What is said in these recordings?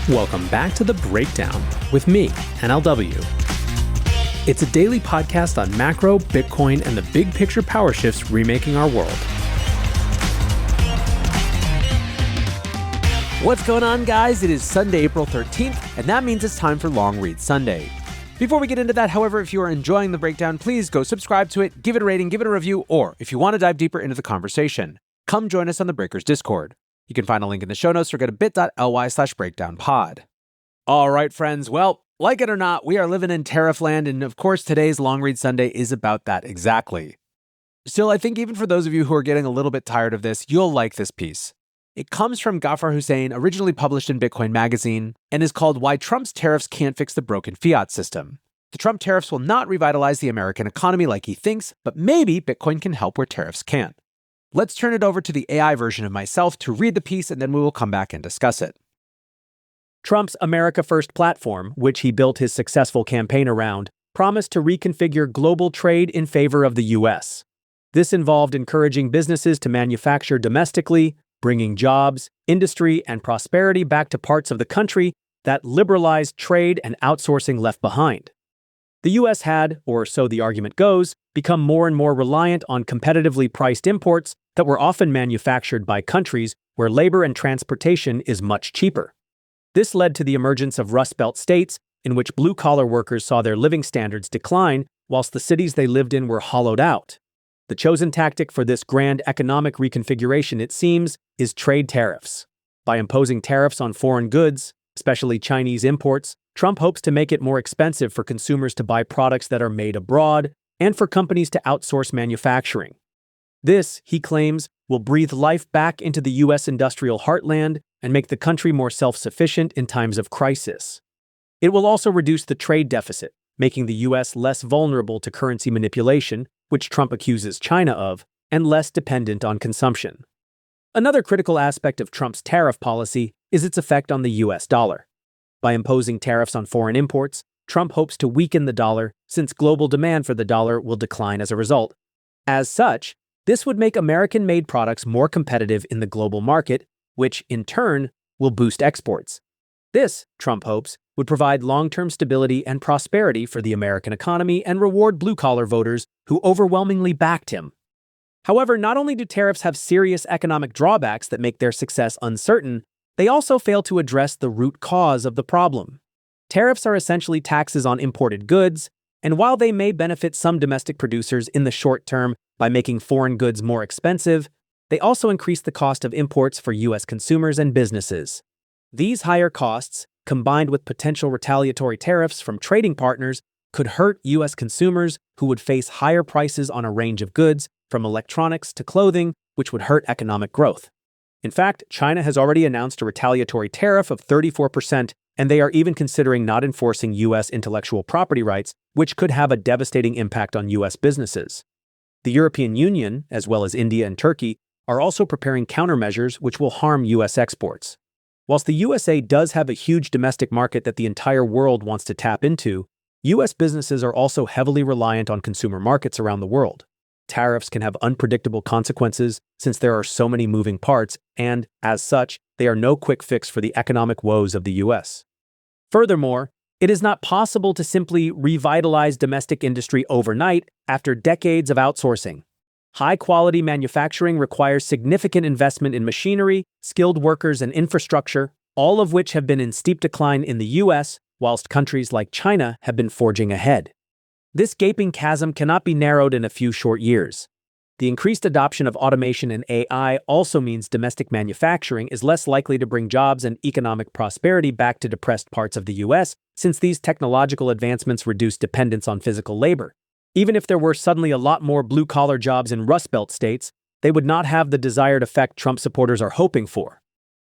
Welcome back to The Breakdown with me, NLW. It's a daily podcast on macro, Bitcoin, and the big picture power shifts remaking our world. What's going on, guys? It is Sunday, April 13th, and that means it's time for Long Read Sunday. Before we get into that, however, if you are enjoying The Breakdown, please go subscribe to it, give it a rating, give it a review, or if you want to dive deeper into the conversation, come join us on the Breakers Discord. You can find a link in the show notes or go to bit.ly/breakdownpod. All right, friends. Well, like it or not, we are living in tariff land, and of course, today's Long Read Sunday is about that exactly. Still, I think even for those of you who are getting a little bit tired of this, you'll like this piece. It comes from Ghaffar Hussain, originally published in Bitcoin Magazine, and is called Why Trump's Tariffs Can't Fix the Broken Fiat System. The Trump tariffs will not revitalize the American economy like he thinks, but maybe Bitcoin can help where tariffs can't. Let's turn it over to the AI version of myself to read the piece, and then we will come back and discuss it. Trump's America First platform, which he built his successful campaign around, promised to reconfigure global trade in favor of the U.S. This involved encouraging businesses to manufacture domestically, bringing jobs, industry, and prosperity back to parts of the country that liberalized trade and outsourcing left behind. The U.S. had, or so the argument goes, become more and more reliant on competitively priced imports that were often manufactured by countries where labor and transportation is much cheaper. This led to the emergence of Rust Belt states, in which blue-collar workers saw their living standards decline whilst the cities they lived in were hollowed out. The chosen tactic for this grand economic reconfiguration, it seems, is trade tariffs. By imposing tariffs on foreign goods, especially Chinese imports, Trump hopes to make it more expensive for consumers to buy products that are made abroad and for companies to outsource manufacturing. This, he claims, will breathe life back into the U.S. industrial heartland and make the country more self-sufficient in times of crisis. It will also reduce the trade deficit, making the U.S. less vulnerable to currency manipulation, which Trump accuses China of, and less dependent on consumption. Another critical aspect of Trump's tariff policy is its effect on the U.S. dollar. By imposing tariffs on foreign imports, Trump hopes to weaken the dollar since global demand for the dollar will decline as a result. As such, this would make American-made products more competitive in the global market, which, in turn, will boost exports. This, Trump hopes, would provide long-term stability and prosperity for the American economy and reward blue-collar voters who overwhelmingly backed him. However, not only do tariffs have serious economic drawbacks that make their success uncertain, they also fail to address the root cause of the problem. Tariffs are essentially taxes on imported goods, and while they may benefit some domestic producers in the short term by making foreign goods more expensive, they also increase the cost of imports for U.S. consumers and businesses. These higher costs, combined with potential retaliatory tariffs from trading partners, could hurt U.S. consumers who would face higher prices on a range of goods, from electronics to clothing, which would hurt economic growth. In fact, China has already announced a retaliatory tariff of 34%, and they are even considering not enforcing U.S. intellectual property rights, which could have a devastating impact on U.S. businesses. The European Union, as well as India and Turkey, are also preparing countermeasures which will harm U.S. exports. Whilst the USA does have a huge domestic market that the entire world wants to tap into, U.S. businesses are also heavily reliant on consumer markets around the world. Tariffs can have unpredictable consequences since there are so many moving parts, and, as such, they are no quick fix for the economic woes of the U.S. Furthermore, it is not possible to simply revitalize domestic industry overnight after decades of outsourcing. High-quality manufacturing requires significant investment in machinery, skilled workers, and infrastructure, all of which have been in steep decline in the U.S., whilst countries like China have been forging ahead. This gaping chasm cannot be narrowed in a few short years. The increased adoption of automation and AI also means domestic manufacturing is less likely to bring jobs and economic prosperity back to depressed parts of the U.S., since these technological advancements reduce dependence on physical labor. Even if there were suddenly a lot more blue-collar jobs in Rust Belt states, they would not have the desired effect Trump supporters are hoping for.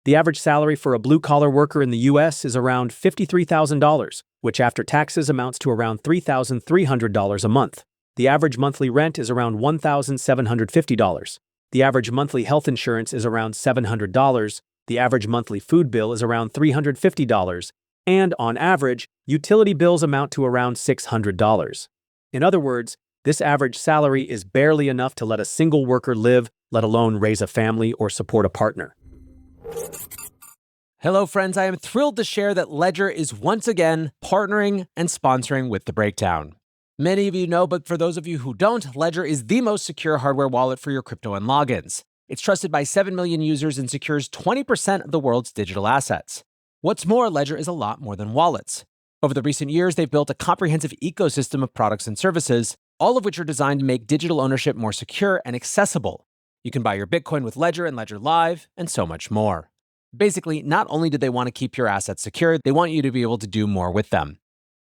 The average salary for a blue-collar worker in the U.S. is around $53,000, which after taxes amounts to around $3,300 a month. The average monthly rent is around $1,750. The average monthly health insurance is around $700. The average monthly food bill is around $350. And, on average, utility bills amount to around $600. In other words, this average salary is barely enough to let a single worker live, let alone raise a family or support a partner. Hello, friends. I am thrilled to share that Ledger is once again partnering and sponsoring with The Breakdown. Many of you know, but for those of you who don't, Ledger is the most secure hardware wallet for your crypto and logins. It's trusted by 7 million users and secures 20% of the world's digital assets. What's more, Ledger is a lot more than wallets. Over the recent years, they've built a comprehensive ecosystem of products and services, all of which are designed to make digital ownership more secure and accessible. You can buy your Bitcoin with Ledger and Ledger Live, and so much more. Basically, not only do they want to keep your assets secure, they want you to be able to do more with them.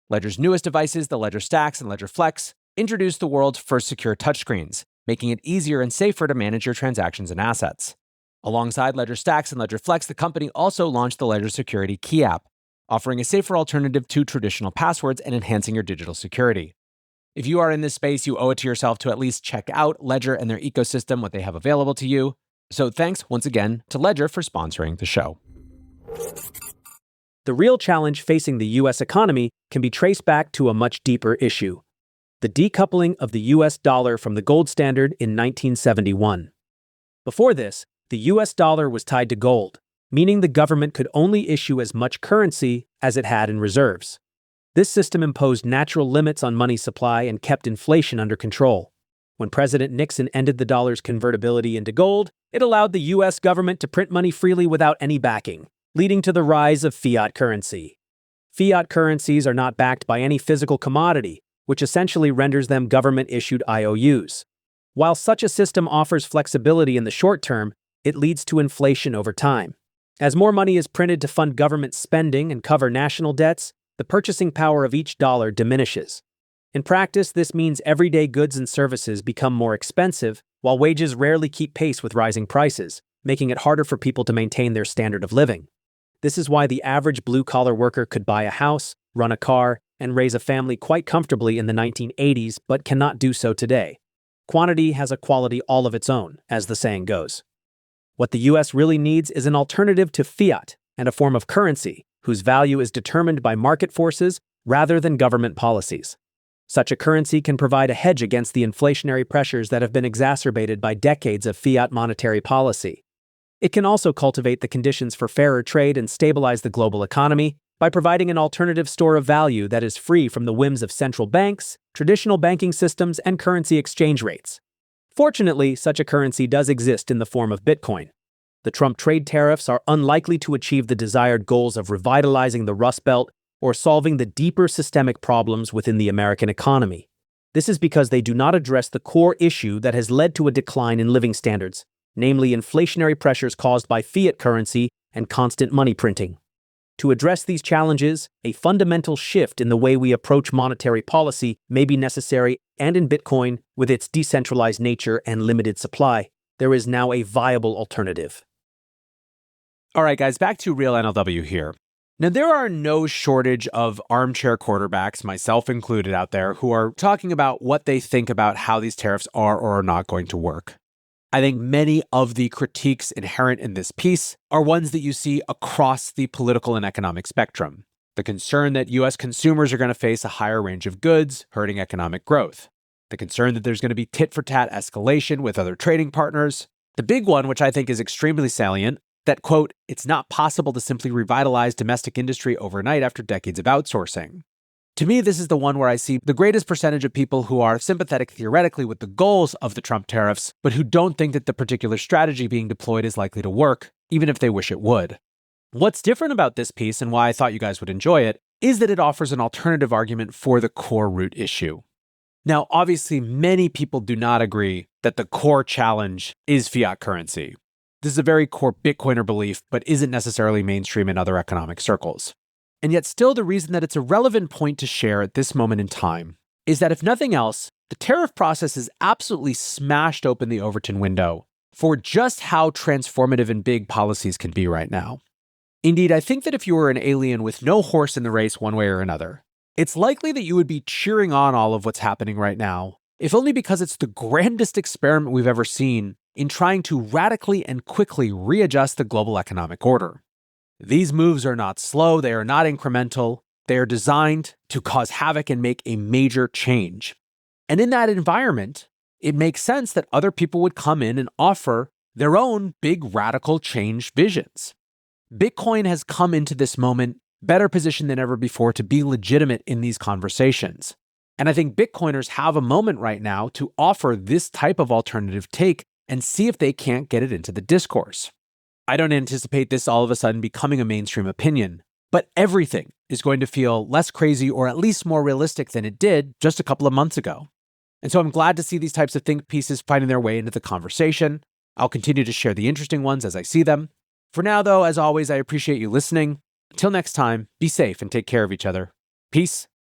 Ledger's newest devices, the Ledger Stacks and Ledger Flex, introduced the world's first secure touchscreens, making it easier and safer to manage your transactions and assets. Alongside Ledger Stacks and Ledger Flex, the company also launched the Ledger Security Key app, offering a safer alternative to traditional passwords and enhancing your digital security. If you are in this space, you owe it to yourself to at least check out Ledger and their ecosystem, what they have available to you. So thanks once again to Ledger for sponsoring the show. The real challenge facing the U.S. economy can be traced back to a much deeper issue: the decoupling of the U.S. dollar from the gold standard in 1971. Before this, the U.S. dollar was tied to gold, meaning the government could only issue as much currency as it had in reserves. This system imposed natural limits on money supply and kept inflation under control. When President Nixon ended the dollar's convertibility into gold, it allowed the U.S. government to print money freely without any backing, leading to the rise of fiat currency. Fiat currencies are not backed by any physical commodity, which essentially renders them government-issued IOUs. While such a system offers flexibility in the short term, it leads to inflation over time. As more money is printed to fund government spending and cover national debts, the purchasing power of each dollar diminishes. In practice, this means everyday goods and services become more expensive, while wages rarely keep pace with rising prices, making it harder for people to maintain their standard of living. This is why the average blue-collar worker could buy a house, run a car, and raise a family quite comfortably in the 1980s, but cannot do so today. Quantity has a quality all of its own, as the saying goes. What the U.S. really needs is an alternative to fiat and a form of currency whose value is determined by market forces rather than government policies. Such a currency can provide a hedge against the inflationary pressures that have been exacerbated by decades of fiat monetary policy. It can also cultivate the conditions for fairer trade and stabilize the global economy by providing an alternative store of value that is free from the whims of central banks, traditional banking systems, and currency exchange rates. Fortunately, such a currency does exist in the form of Bitcoin. The Trump trade tariffs are unlikely to achieve the desired goals of revitalizing the Rust Belt or solving the deeper systemic problems within the American economy. This is because they do not address the core issue that has led to a decline in living standards, namely inflationary pressures caused by fiat currency and constant money printing. To address these challenges, a fundamental shift in the way we approach monetary policy may be necessary, and in Bitcoin, with its decentralized nature and limited supply, there is now a viable alternative. All right, guys, back to Real NLW here. Now, there are no shortage of armchair quarterbacks, myself included out there, who are talking about what they think about how these tariffs are or are not going to work. I think many of the critiques inherent in this piece are ones that you see across the political and economic spectrum. The concern that U.S. consumers are going to face a higher range of goods, hurting economic growth. The concern that there's going to be tit-for-tat escalation with other trading partners. The big one, which I think is extremely salient, that, quote, it's not possible to simply revitalize domestic industry overnight after decades of outsourcing. To me, this is the one where I see the greatest percentage of people who are sympathetic theoretically with the goals of the Trump tariffs, but who don't think that the particular strategy being deployed is likely to work, even if they wish it would. What's different about this piece, and why I thought you guys would enjoy it, is that it offers an alternative argument for the core root issue. Now, obviously, many people do not agree that the core challenge is fiat currency. This is a very core Bitcoiner belief, but isn't necessarily mainstream in other economic circles. And yet still, the reason that it's a relevant point to share at this moment in time is that if nothing else, the tariff process has absolutely smashed open the Overton window for just how transformative and big policies can be right now. Indeed, I think that if you were an alien with no horse in the race one way or another, it's likely that you would be cheering on all of what's happening right now, if only because it's the grandest experiment we've ever seen in trying to radically and quickly readjust the global economic order. These moves are not slow, they are not incremental, they are designed to cause havoc and make a major change. And in that environment, it makes sense that other people would come in and offer their own big radical change visions. Bitcoin has come into this moment better positioned than ever before to be legitimate in these conversations. And I think Bitcoiners have a moment right now to offer this type of alternative take and see if they can't get it into the discourse. I don't anticipate this all of a sudden becoming a mainstream opinion, but everything is going to feel less crazy or at least more realistic than it did just a couple of months ago. And so I'm glad to see these types of think pieces finding their way into the conversation. I'll continue to share the interesting ones as I see them. For now, though, as always, I appreciate you listening. Until next time, be safe and take care of each other. Peace